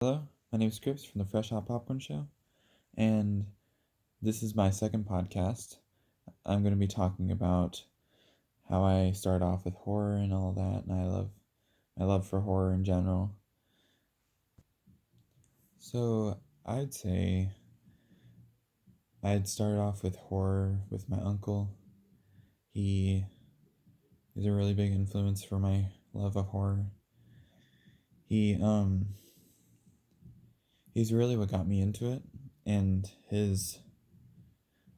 Hello, my name is Chris from the Fresh Hot Popcorn Show, and this is my second podcast. I'm going to be talking about how I started off with horror and all that, and my love for horror in general. So I'd say I'd started off with horror with my uncle. He is a really big influence for my love of horror. He he's really what got me into it, and his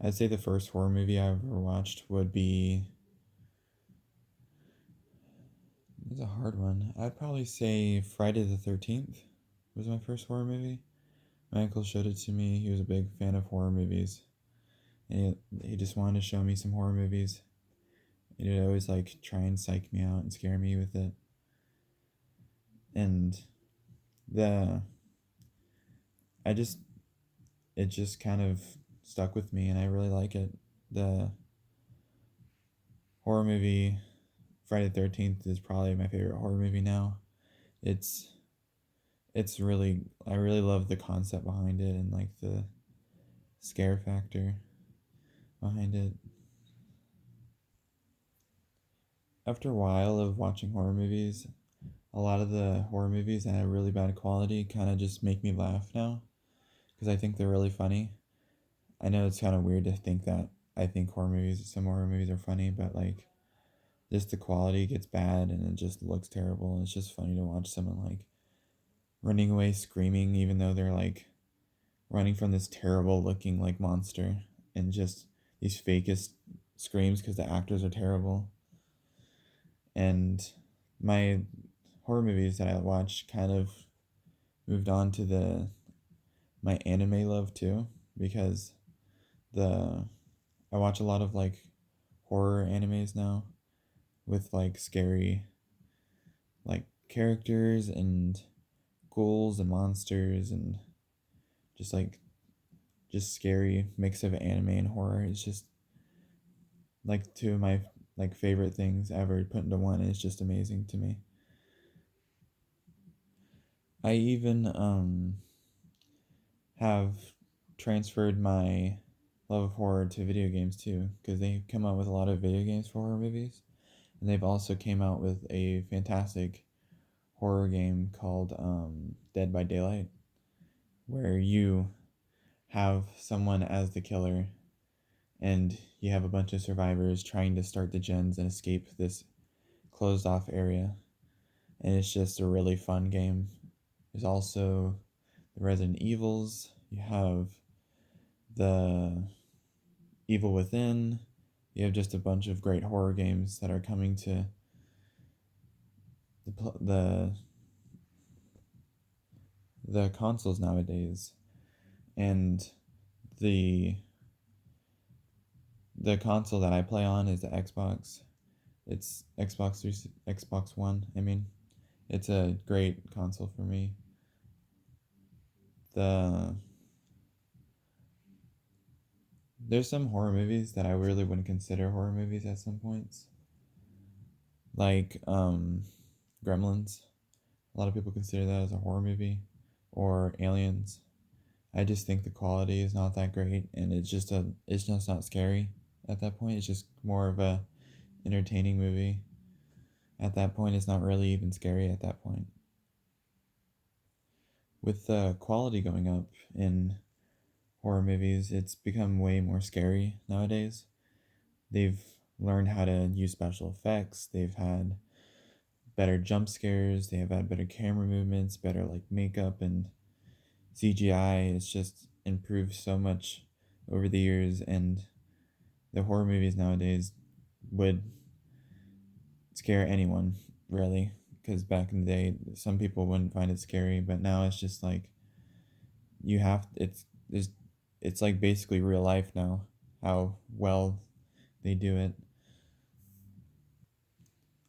I'd say the first horror movie I ever watched would be. It's a hard one. I'd probably say Friday the 13th was my first horror movie. My uncle showed it to me. He was a big fan of horror movies. And he just wanted to show me some horror movies. And he'd always try and psych me out and scare me with it. And the I just it just kind of stuck with me and I really like it. The horror movie Friday the 13th is probably my favorite horror movie now. It's it's really I really love the concept behind it and the scare factor behind it. After a while of watching horror movies, a lot of the horror movies that have really bad quality kind of just make me laugh now because I think they're really funny. I know it's kind of weird to think that I think some horror movies are funny, but just the quality gets bad and it just looks terrible. And it's just funny to watch someone running away screaming even though they're running from this terrible looking monster and just these fakest screams because the actors are terrible. And my horror movies that I watch kind of moved on to the my anime love too because the I watch a lot of horror animes now with scary characters and ghouls and monsters and just just scary mix of anime and horror. It's just two of my favorite things ever put into one. It's just amazing to me. I even have transferred my love of horror to video games too, because they come out with a lot of video games for horror movies, and they've also came out with a fantastic horror game called Dead by Daylight, where you have someone as the killer, and you have a bunch of survivors trying to start the gens and escape this closed off area, and it's just a really fun game. There's also the Resident Evils. You have the Evil Within. You have just a bunch of great horror games that are coming to the the consoles nowadays, and the the console that I play on is the Xbox. It's Xbox One. I mean, it's a great console for me. The There's some horror movies that I really wouldn't consider horror movies at some points, like Gremlins. A lot of people consider that as a horror movie, or Aliens. I just think the quality is not that great, and it's just not scary at that point. It's just more of a entertaining movie. At that point, it's not really even scary at that point. With the quality going up in horror movies, it's become way more scary nowadays. They've learned how to use special effects. They've had better jump scares. They have had better camera movements, better makeup and CGI. It's just improved so much over the years, and the horror movies nowadays would scare anyone, really. Because back in the day, some people wouldn't find it scary, but now it's just you have it's basically real life now. How well they do it.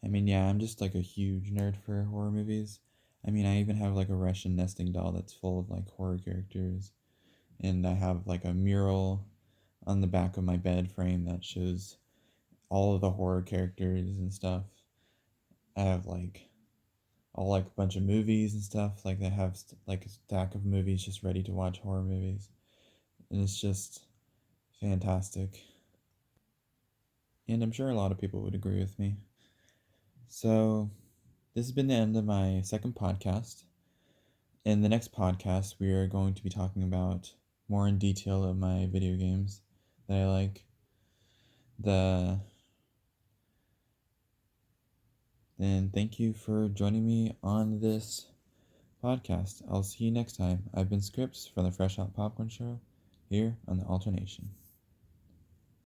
I mean, yeah, I'm just a huge nerd for horror movies. I mean, I even have a Russian nesting doll that's full of horror characters, and I have a mural on the back of my bed frame that shows all of the horror characters and stuff. I have all like a bunch of movies and stuff. Like they have like a stack of movies just ready to watch, horror movies, and it's just fantastic. And I'm sure a lot of people would agree with me. So this has been the end of my second podcast. In the next podcast, we are going to be talking about more in detail of my video games that I like. The And thank you for joining me on this podcast. I'll see you next time. I've been Scripps from the Fresh Out Popcorn Show here on the Alternation.